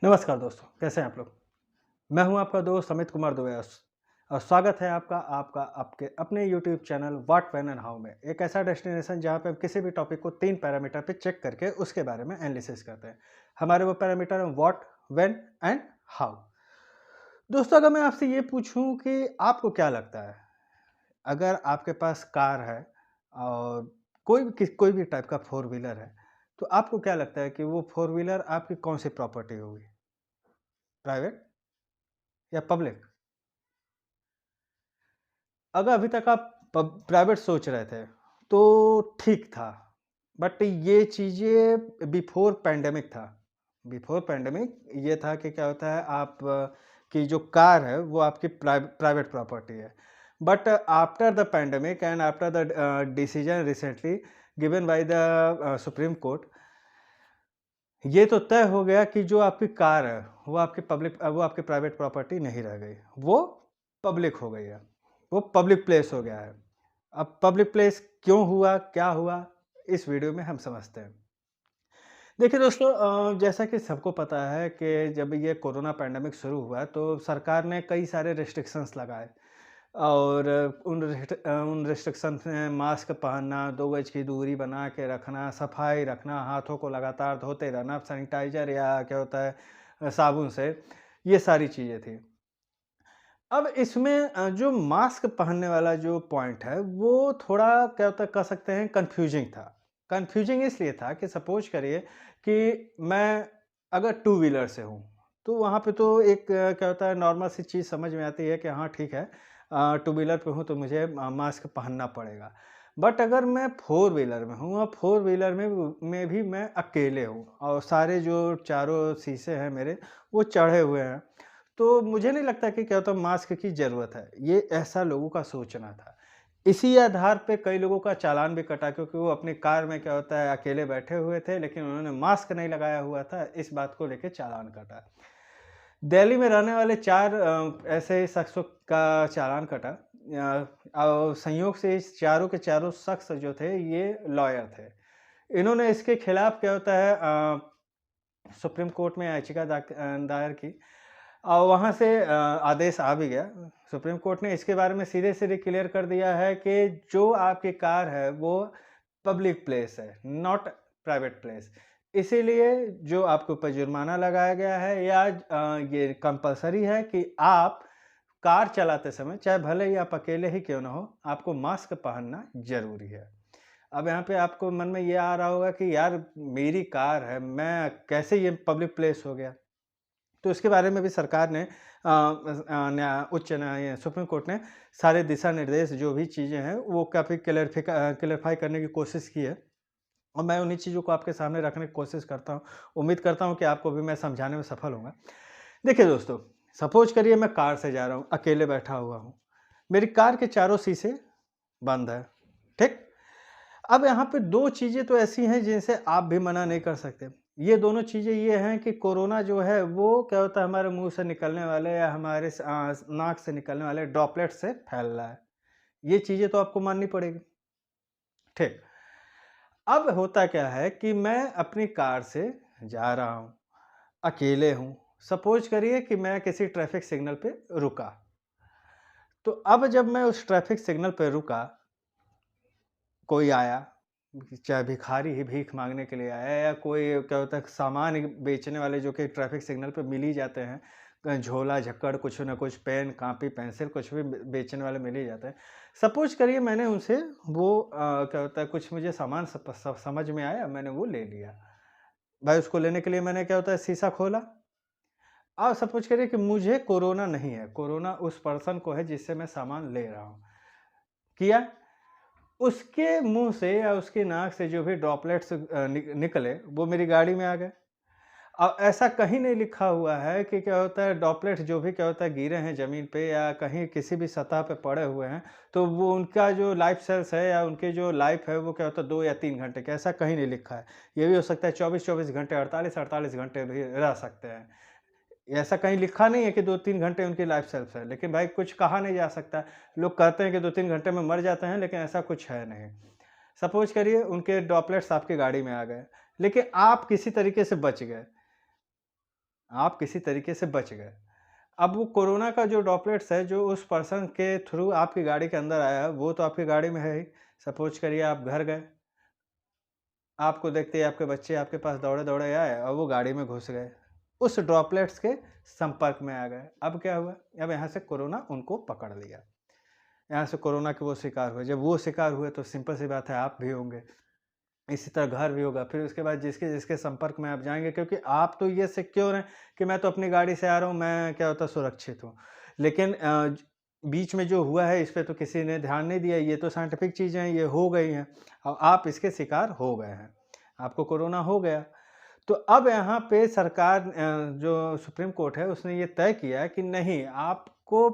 नमस्कार दोस्तों, कैसे हैं आप लोग? मैं हूं आपका दोस्त अमित कुमार दुबे और स्वागत है आपका आपके अपने YouTube channel what when and how में। एक ऐसा डेस्टिनेशन जहां पे हम किसी भी टॉपिक को 3 पैरामीटर पे चेक करके उसके बारे में एनालिसिस करते हैं। हमारे वो पैरामीटर हैं व्हाट, व्हेन एंड हाउ। दोस्तों, अगर मैं आपसे ये पूछूं कि आपको क्या लगता है, अगर आपके पास कार है और कोई भी टाइप का फोर व्हीलर है, तो आपको क्या लगता है कि वो फोर व्हीलर आपकी कौन सी प्रॉपर्टी होगी? प्राइवेट या पब्लिक? अगर अभी तक आप प्राइवेट सोच रहे थे, तो ठीक था। बट ये चीज़ें बिफ़ोर पैंडेमिक था। बिफ़ोर पैंडेमिक ये था कि क्या होता है की जो कार है वो आपकी प्राइवेट प्रॉपर्टी है। But after the pandemic and after the decision recently given by the supreme court, ये तो तय हो गया कि जो आपकी कार है, वो आपकी प्राइवेट प्रॉपर्टी नहीं रह गई, वो पब्लिक हो गई है, वो पब्लिक प्लेस हो गया है। अब पब्लिक प्लेस क्यों हुआ, क्या हुआ, इस वीडियो में हम समझते हैं। देखिए दोस्तों, जैसा कि सबको पता है कि जब ये कोरोना पैंडेमिक शुरू हुआ, तो सरकार ने कई सारे रिस्ट्रिक्शंस लगाए और उन रिस्ट्रिक्शंस में मास्क पहनना, 2 गज की दूरी बना के रखना, सफाई रखना, हाथों को लगातार धोते रहना, सैनिटाइज़र या क्या होता है साबुन से, ये सारी चीज़ें थी। अब इसमें जो मास्क पहनने वाला जो पॉइंट है, वो थोड़ा क्या होता है कह सकते हैं कन्फ्यूजिंग था। कन्फ्यूजिंग इसलिए था कि सपोज़ करिए कि मैं अगर टू व्हीलर से हूँ, तो वहाँ पे तो एक क्या होता है नॉर्मल सी चीज़ समझ में आती है कि हाँ ठीक है, टू व्हीलर पे हूँ तो मुझे मास्क पहनना पड़ेगा। बट अगर मैं फोर व्हीलर में हूँ और फोर व्हीलर में भी मैं अकेले हूँ और सारे जो चारों शीशे हैं मेरे, वो चढ़े हुए हैं। तो मुझे नहीं लगता कि क्या होता है मास्क की ज़रूरत है, ये ऐसा लोगों का सोचना था। इसी आधार पे कई लोगों का चालान भी कटा क्योंकि वो अपनी कार में क्या होता है अकेले बैठे हुए थे लेकिन उन्होंने मास्क नहीं लगाया हुआ था, इस बात को लेके चालान कटा। दिल्ली में रहने वाले 4 ऐसे शख्सों का चालान कटा और संयोग से इस चारों के चारों शख्स जो थे ये लॉयर थे। इन्होंने इसके खिलाफ क्या होता है सुप्रीम कोर्ट में याचिका दायर की और वहाँ से आदेश आ भी गया। सुप्रीम कोर्ट ने इसके बारे में सीधे-सीधे क्लियर कर दिया है कि जो आपकी कार है वो पब्लिक प्लेस है, नॉट प्राइवेट प्लेस। इसीलिए जो आपके ऊपर जुर्माना लगाया गया है या ये कंपल्सरी है कि आप कार चलाते समय चाहे भले ही आप अकेले ही क्यों ना हो, आपको मास्क पहनना ज़रूरी है। अब यहाँ पे आपको मन में ये आ रहा होगा कि यार मेरी कार है, मैं कैसे ये पब्लिक प्लेस हो गया? तो इसके बारे में भी सरकार ने उच्च न्याय सुप्रीम कोर्ट ने सारे दिशा निर्देश जो भी चीज़ें हैं वो काफ़ी क्लेरिफ़ाई करने की कोशिश की है और मैं उन्हीं चीज़ों को आपके सामने रखने की कोशिश करता हूँ। उम्मीद करता हूँ कि आपको भी मैं समझाने में सफल होऊँगा। देखिए दोस्तों, सपोज़ करिए मैं कार से जा रहा हूँ, अकेले बैठा हुआ हूँ। मेरी कार के चारों शीशे बंद हैं, ठीक? अब यहाँ पे 2 चीज़ें तो ऐसी हैं जिनसे आप भी मना नहीं कर सकते। ये दोनों चीज़ें ये हैं कि कोरोना जो है वो क्या होता है हमारे मुँह से निकलने वाले या हमारे नाक से निकलने वाले ड्रॉपलेट से फैल रहा है। ये चीज़ें तो आपको माननी पड़ेगी, ठीक। अब होता क्या है कि मैं अपनी कार से जा रहा हूँ, अकेले हूँ। सपोज़ करिए कि मैं किसी ट्रैफ़िक सिग्नल पे रुका। तो अब जब मैं उस ट्रैफ़िक सिग्नल पे रुका, कोई आया, चाहे भिखारी ही भीख माँगने के लिए आया या कोई क्या होता है सामान बेचने वाले जो कि ट्रैफ़िक सिग्नल पे मिल ही जाते हैं। झोला, झक्कड़, कुछ न कुछ पेन, कॉपी, पेंसिल कुछ भी बेचने वाले मिल ही जाते हैं। सपोज़ करिए मैंने उनसे वो क्या होता है कुछ मुझे सामान समझ में आया, मैंने वो ले लिया। भाई उसको लेने के लिए मैंने क्या होता है शीशा खोला। अब सपोज़ करिए कि मुझे कोरोना नहीं है, कोरोना उस पर्सन को है जिससे मैं सामान ले रहा हूँ। किया? उसके मुँह से या उसकी नाक से जो भी ड्रॉपलेट्स निकले, वो मेरी गाड़ी में आ गए। अब ऐसा कहीं नहीं लिखा हुआ है कि क्या होता है ड्रॉपलेट्स जो भी क्या होता है गिरे हैं ज़मीन पे या कहीं किसी भी सतह पे पड़े हुए हैं, तो वो उनका जो लाइफ सेल्स है या उनकी जो लाइफ़ है वो क्या होता है 2 या 3 घंटे का, ऐसा कहीं नहीं लिखा है। ये भी हो सकता है 24-24 घंटे, 48-48 घंटे भी रह सकते हैं। ऐसा कहीं लिखा नहीं है कि 2-3 घंटे उनकी लाइफ सेल्फ है, लेकिन भाई कुछ कहा नहीं जा सकता। लोग कहते हैं कि 2-3 घंटे में मर जाते हैं, लेकिन ऐसा कुछ है नहीं। सपोज़ करिए उनके ड्रॉपलेट्स आपकी गाड़ी में आ गए, लेकिन आप किसी तरीके से बच गए। आप किसी तरीके से बच गए। अब वो कोरोना का जो ड्रॉपलेट्स है, जो उस पर्सन के थ्रू आपकी गाड़ी के अंदर आया है, वो तो आपकी गाड़ी में है ही। सपोज़ करिए आप घर गए, आपको देखते ही आपके बच्चे आपके पास दौड़े-दौड़े आए और वो गाड़ी में घुस गए। उस ड्रॉपलेट्स के संपर्क में आ गए। अब क्या हुआ? अब यहाँ से कोरोना उनको पकड़ लिया। यहाँ से कोरोना के वो शिकार हुए। जब वो शिकार हुए तो सिंपल सी बात है आप भी होंगे। इसी तरह घर भी होगा, फिर उसके बाद जिसके-जिसके संपर्क में आप जाएँगे, क्योंकि आप तो ये सिक्योर हैं कि मैं तो अपनी गाड़ी से आ रहा हूँ, मैं क्या होता है सुरक्षित हूँ। लेकिन बीच में जो हुआ है इस पे तो किसी ने ध्यान नहीं दिया, ये तो साइंटिफिक चीज़ें हैं, ये हो गई हैं और आप इसके शिकार हो गए हैं। आपको कोरोना हो गया। तो अब यहाँ पे सरकार जो सुप्रीम कोर्ट है उसने ये तय किया है कि नहीं, आपको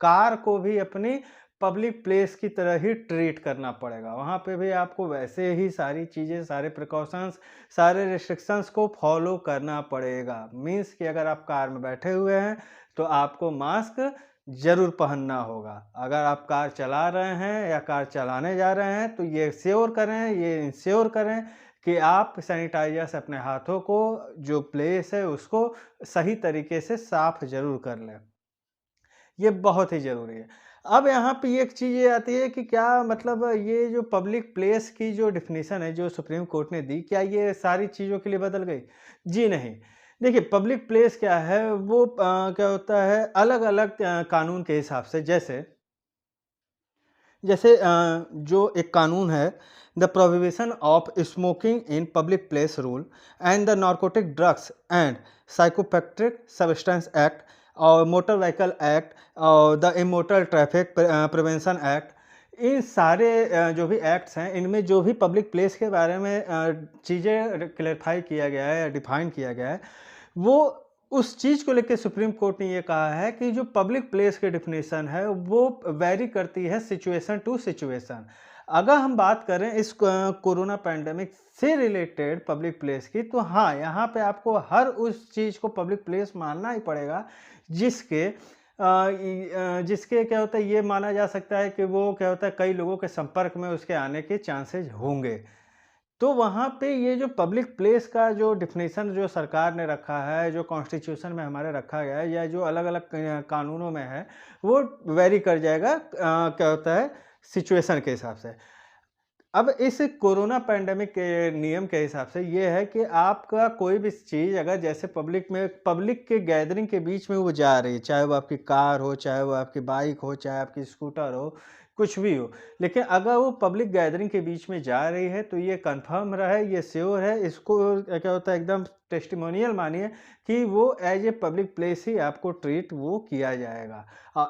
कार को भी अपनी पब्लिक प्लेस की तरह ही ट्रीट करना पड़ेगा। वहाँ पे भी आपको वैसे ही सारी चीज़ें, सारे प्रिकॉशंस, सारे रिस्ट्रिक्शंस को फॉलो करना पड़ेगा। मीन्स कि अगर आप कार में बैठे हुए हैं तो आपको मास्क ज़रूर पहनना होगा। अगर आप कार चला रहे हैं या कार चलाने जा रहे हैं तो ये श्योर करें, ये इंश्योर करें कि आप सैनिटाइज़र से अपने हाथों को, जो प्लेस है उसको सही तरीके से साफ़ ज़रूर कर लें। ये बहुत ही ज़रूरी है। अब यहाँ पे एक चीज़ ये आती है कि क्या मतलब ये जो पब्लिक प्लेस की जो डेफ़िनिशन है जो सुप्रीम कोर्ट ने दी, क्या ये सारी चीज़ों के लिए बदल गई? जी नहीं। देखिए पब्लिक प्लेस क्या है वो क्या होता है अलग-अलग कानून के हिसाब से, जैसे जैसे जो एक कानून है, the prohibition of smoking in public place rule and the narcotic drugs and साइकोपेक्ट्रिक सब्सटेंस एक्ट और मोटर व्हीकल एक्ट और the immoral traffic prevention act, इन सारे जो भी एक्ट्स हैं इनमें जो भी पब्लिक प्लेस के बारे में चीज़ें क्लेरिफाई किया गया है या डिफाइन किया गया है, वो उस चीज़ को लेके सुप्रीम कोर्ट ने ये कहा है कि जो पब्लिक प्लेस की डेफिनेशन है वो वैरी करती है सिचुएशन टू सिचुएशन। अगर हम बात करें इस कोरोना पैंडेमिक से रिलेटेड पब्लिक प्लेस की, तो हाँ, यहाँ पे आपको हर उस चीज़ को पब्लिक प्लेस मानना ही पड़ेगा जिसके जिसके क्या होता है ये माना जा सकता है कि वो क्या होता है कई लोगों के संपर्क में उसके आने के चांसेस होंगे। तो वहाँ पे ये जो पब्लिक प्लेस का जो डेफ़िनेशन जो सरकार ने रखा है, जो कॉन्स्टिट्यूशन में हमारे रखा गया है या जो अलग-अलग कानूनों में है, वो वेरी कर जाएगा क्या होता है सिचुएशन के हिसाब से। अब इस कोरोना पैंडेमिक के नियम के हिसाब से ये है कि आपका कोई भी चीज़ अगर जैसे पब्लिक के गैदरिंग के बीच में वो जा रही है, चाहे वो आपकी कार हो, चाहे वो आपकी बाइक हो, चाहे आपकी स्कूटर हो, कुछ भी हो। लेकिन अगर वो पब्लिक गैदरिंग के बीच में जा रही है तो ये कन्फर्म रहे, ये श्योर है, इसको क्या होता है एकदम टेस्टिमोनियल मानिए कि वो एज़ ए पब्लिक प्लेस ही आपको ट्रीट वो किया जाएगा।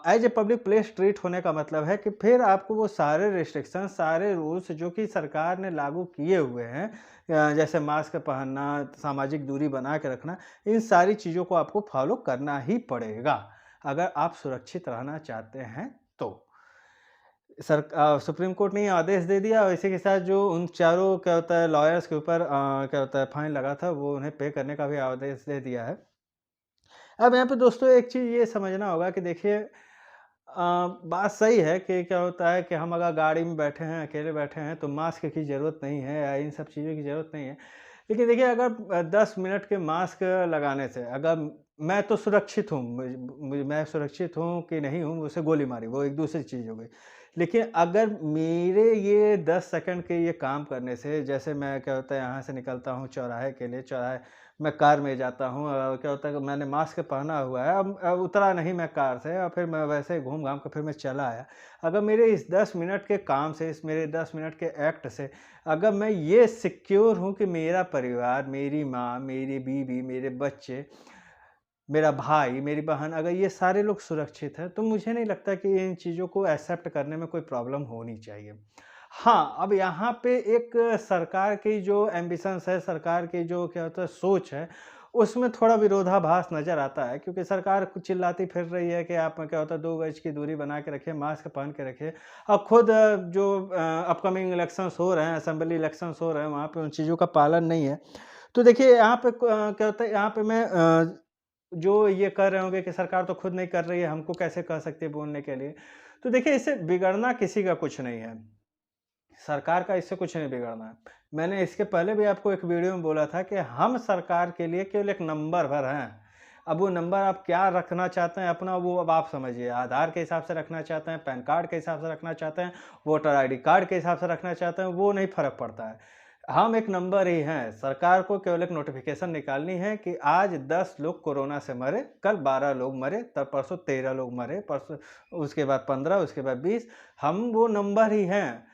As a public place treat होने का मतलब है कि फिर आपको वो सारे रिस्ट्रिक्शन, सारे रूल्स जो कि सरकार ने लागू किए हुए हैं जैसे मास्क पहनना, सामाजिक दूरी बना के रखना, इन सारी चीज़ों को आपको फॉलो करना ही पड़ेगा, अगर आप सुरक्षित रहना चाहते हैं तो। सुप्रीम कोर्ट ने ये आदेश दे दिया और इसी के साथ जो उन चारों क्या होता है लॉयर्स के ऊपर क्या होता है फाइन लगा था, वो उन्हें पे करने का भी आदेश दे दिया है। अब यहाँ पे दोस्तों एक चीज़ ये समझना होगा कि देखिए बात सही है कि क्या होता है कि हम अगर गाड़ी में बैठे हैं, अकेले बैठे हैं तो मास्क की ज़रूरत नहीं है या इन सब चीज़ों की ज़रूरत नहीं है। लेकिन देखिए अगर 10 मिनट के मास्क लगाने से अगर मैं तो सुरक्षित हूँ, मैं सुरक्षित हूँ कि नहीं हूँ, मुझसे गोली मारी, वो एक दूसरी चीज़ हो गई। लेकिन अगर मेरे ये 10 सेकंड के ये काम करने से जैसे मैं क्या होता है यहाँ से निकलता हूँ चौराहे के लिए, चौराहे मैं कार में जाता हूँ क्या होता है कि मैंने मास्क पहना हुआ है, अब उतरा नहीं मैं कार से और फिर मैं वैसे ही घूम-घाम के फिर मैं चला आया। अगर मेरे इस 10 मिनट के काम से, इस मेरे 10 मिनट के एक्ट से अगर मैं ये सिक्योर हूँ कि मेरा परिवार, मेरी माँ, मेरी बीवी, मेरे बच्चे, मेरा भाई, मेरी बहन, अगर ये सारे लोग सुरक्षित हैं, तो मुझे नहीं लगता कि इन चीज़ों को एक्सेप्ट करने में कोई प्रॉब्लम होनी चाहिए। हाँ, अब यहाँ पे एक सरकार की जो एम्बिशंस है, सरकार की जो क्या होता है सोच है, उसमें थोड़ा विरोधाभास नज़र आता है क्योंकि सरकार कुछ चिल्लाती फिर रही है कि आप क्या होता है 2 गज की दूरी बना के रखिए, मास्क पहन के रखिए और खुद जो अपकमिंग इलेक्शंस हो रहे हैं, असेंबली इलेक्शंस हो रहे हैं, वहाँ पे उन चीज़ों का पालन नहीं है। तो देखिए यहाँ पे क्या होता है यहाँ पे मैं जो ये कह रहे होंगे कि सरकार तो खुद नहीं कर रही है, हमको कैसे कह सकती है बोलने के लिए। तो देखिए इससे बिगड़ना किसी का कुछ नहीं है। सरकार का इससे कुछ नहीं बिगड़ना है। मैंने इसके पहले भी आपको एक वीडियो में बोला था कि हम सरकार के लिए केवल एक नंबर भर हैं। अब वो नंबर आप क्या रखना चाहते हैं अपना, वो अब आप समझिए। आधार के हिसाब से रखना चाहते हैं, पैन कार्ड के हिसाब से रखना चाहते हैं, वोटर आईडी कार्ड के हिसाब से रखना चाहते हैं, वो नहीं फ़र्क पड़ता है। हम एक नंबर ही हैं। सरकार को केवल एक नोटिफ़िकेशन निकालनी है कि आज 10 लोग कोरोना से मरे, कल 12 लोग मरे, तब परसों 13 लोग मरे, परसों उसके बाद 15, उसके बाद 20। हम वो नंबर ही हैं।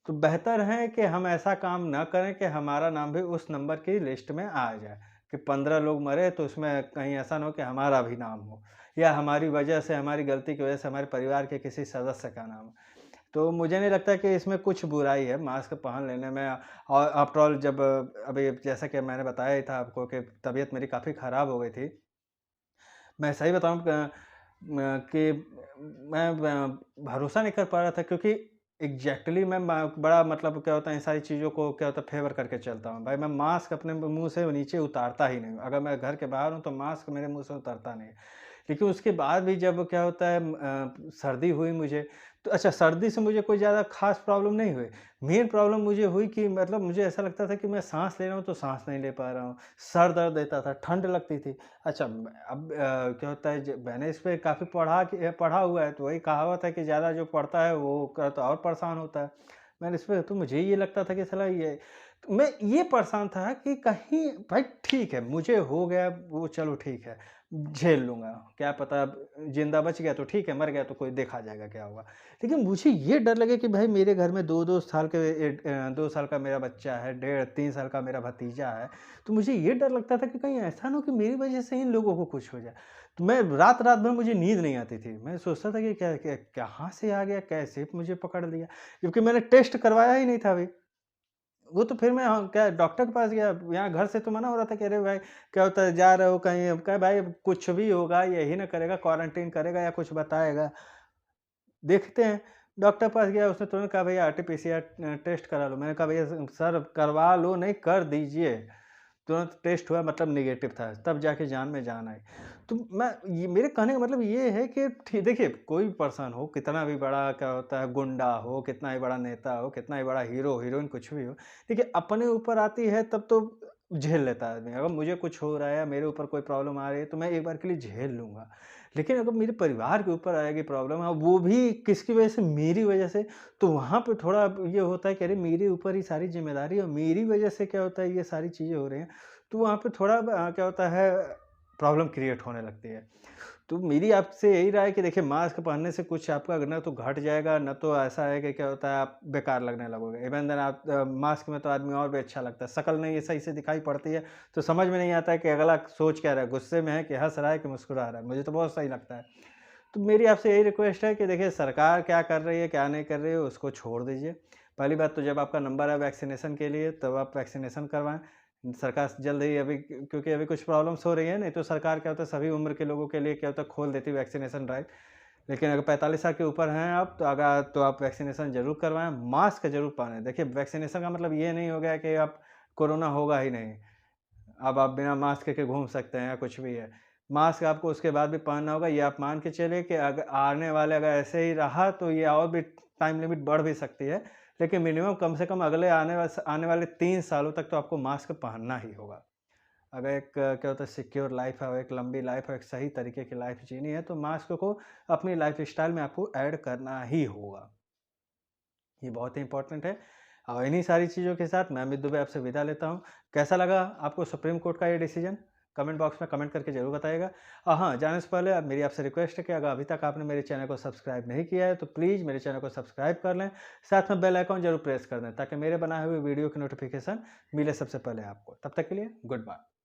तो बेहतर है कि हम ऐसा काम ना करें कि हमारा नाम भी उस नंबर की लिस्ट में आ जाए कि 15 लोग मरे तो उसमें कहीं ऐसा ना हो कि हमारा भी नाम हो, या हमारी वजह से, हमारी गलती की वजह से हमारे परिवार के किसी सदस्य का नाम हो। तो मुझे नहीं लगता कि इसमें कुछ बुराई है मास्क पहन लेने में। और आफ्टर ऑल जब अभी जैसा कि मैंने बताया ही था आपको कि तबीयत मेरी काफ़ी ख़राब हो गई थी। मैं सही बताऊँ कि मैं भरोसा नहीं कर पा रहा था, क्योंकि एग्ज़ैक्टली मैं बड़ा मतलब क्या होता है इन सारी चीज़ों को क्या होता है फ़ेवर करके चलता हूँ। भाई मैं मास्क अपने मुँह से नीचे उतारता ही नहीं हूँ। अगर मैं घर के बाहर हूँ तो मास्क मेरे मुँह से उतरता नहीं है। लेकिन उसके बाद भी जब क्या होता है सर्दी हुई मुझे, तो अच्छा सर्दी से मुझे कोई ज़्यादा ख़ास प्रॉब्लम नहीं हुई। मेन प्रॉब्लम मुझे हुई कि मतलब मुझे ऐसा लगता था कि मैं साँस ले रहा हूँ तो साँस नहीं ले पा रहा हूँ। सर दर्द देता था, ठंड लगती थी। अच्छा अब क्या होता है मैंने इस पे काफ़ी पढ़ा हुआ है, तो वही कहावत है कि ज़्यादा जो पढ़ता है वो क्या तो और परेशान होता है। मैंने इस पे तो मुझे ये लगता था कि साला ये तो मैं ये परेशान था कि कहीं भाई ठीक है, मुझे हो गया वो चलो ठीक है, झेल लूँगा। क्या पता ज़िंदा बच गया तो ठीक है, मर गया तो कोई देखा जाएगा क्या होगा। लेकिन मुझे ये डर लगे कि भाई मेरे घर में 2-2 साल के 2 साल का मेरा बच्चा है, डेढ़ 3 साल का मेरा भतीजा है। तो मुझे ये डर लगता था कि कहीं ऐसा ना हो कि मेरी वजह से इन लोगों को कुछ हो जाए। तो मैं रात-रात भर मुझे नींद नहीं आती थी। मैं सोचता था कि क्या क्या कहाँ से आ गया, कैसे मुझे पकड़ लिया? क्योंकि मैंने टेस्ट करवाया ही नहीं था अभी। वो तो फिर मैं क्या डॉक्टर के पास गया, यहाँ घर से तो मना हो रहा था कि अरे भाई क्या होता है जा रहे हो कहीं, अब कहा भाई कुछ भी होगा यही ना करेगा, क्वारंटाइन करेगा या कुछ बताएगा। देखते हैं, डॉक्टर के पास गया, उसने तुरंत कहा भैया आरटी-पीसीआर टेस्ट करा लो। मैंने कहा भैया सर करवा लो नहीं कर दीजिए। तुरंत टेस्ट हुआ मतलब नेगेटिव था, तब जाके जान में जान आई। तो मैं ये मेरे कहने का मतलब ये है कि देखिए कोई भी पर्सन हो, कितना भी बड़ा क्या होता है गुंडा हो, कितना ही बड़ा नेता हो, कितना ही बड़ा हीरो, हीरोइन कुछ भी हो, देखिए अपने ऊपर आती है तब तो झेल लेता है आदमी। अगर मुझे कुछ हो रहा है या मेरे ऊपर कोई प्रॉब्लम आ रही है तो मैं एक बार के लिए झेल लूँगा। लेकिन अगर मेरे परिवार के ऊपर आएगी प्रॉब्लम और वो भी किसकी वजह से, मेरी वजह से, तो वहाँ पे थोड़ा ये होता है कि अरे मेरे ऊपर ही सारी ज़िम्मेदारी है और मेरी वजह से क्या होता है ये सारी चीज़ें हो रही हैं। तो वहाँ पे थोड़ा क्या होता है प्रॉब्लम क्रिएट होने लगती है। तो मेरी आपसे यही राय है कि देखिए मास्क पहनने से कुछ आपका ना तो घट जाएगा, ना तो ऐसा है कि क्या होता है आप बेकार लगने लगोगे। इवन देन आप मास्क में तो आदमी और भी अच्छा लगता है। शक्ल नहीं ये सही से दिखाई पड़ती है, तो समझ में नहीं आता है कि अगला सोच क्या रहा है, गुस्से में है कि हँस रहा है कि मुस्कुरा रहा है। मुझे तो बहुत सही लगता है। तो मेरी आपसे यही रिक्वेस्ट है कि देखिए सरकार क्या कर रही है, क्या नहीं कर रही है, उसको छोड़ दीजिए। पहली बात तो जब आपका नंबर है वैक्सीनेशन के लिए, तब आप वैक्सीनेशन करवाएँ। सरकार जल्द ही अभी क्योंकि अभी कुछ प्रॉब्लम्स हो रही हैं, नहीं तो सरकार क्या होता है सभी उम्र के लोगों के लिए क्या होता है खोल देती है वैक्सीनेशन ड्राइव। लेकिन अगर 45 साल के ऊपर हैं आप, तो आप वैक्सीनेशन ज़रूर करवाएँ, मास्क ज़रूर पहनें। देखिए वैक्सीनेशन का मतलब ये नहीं हो गया कि आप कोरोना होगा ही नहीं। अब आप बिना मास्क के घूम सकते हैं या कुछ भी है। मास्क आपको उसके बाद भी पहनना होगा, ये आप मान के चलिए कि आने वाले अगर ऐसे ही रहा तो ये और भी टाइम लिमिट बढ़ भी सकती है। लेकिन मिनिमम कम से कम अगले आने वाले 3 सालों तक तो आपको मास्क पहनना ही होगा। अगर एक क्या होता है सिक्योर लाइफ़ है और एक लंबी लाइफ़ है, एक सही तरीके की लाइफ़ जीनी है तो मास्क को अपनी लाइफ़स्टाइल में आपको ऐड करना ही होगा। ये बहुत ही इम्पोर्टेंट है। और इन्हीं सारी चीज़ों के साथ मैं अमित दुबे आपसे विदा लेता हूँ। कैसा लगा आपको सुप्रीम कोर्ट का ये डिसीजन? कमेंट बॉक्स में कमेंट करके ज़रूर बताइएगा। हाँ, जाने से पहले अब मेरी आपसे रिक्वेस्ट है कि अगर अभी तक आपने मेरे चैनल को सब्सक्राइब नहीं किया है, तो प्लीज़ मेरे चैनल को सब्सक्राइब कर लें। साथ में बेल आइकन ज़रूर प्रेस कर दें, ताकि मेरे बनाए हुए वीडियो की नोटिफ़िकेशन मिले सबसे पहले आपको। तब तक के लिए गुड बाय।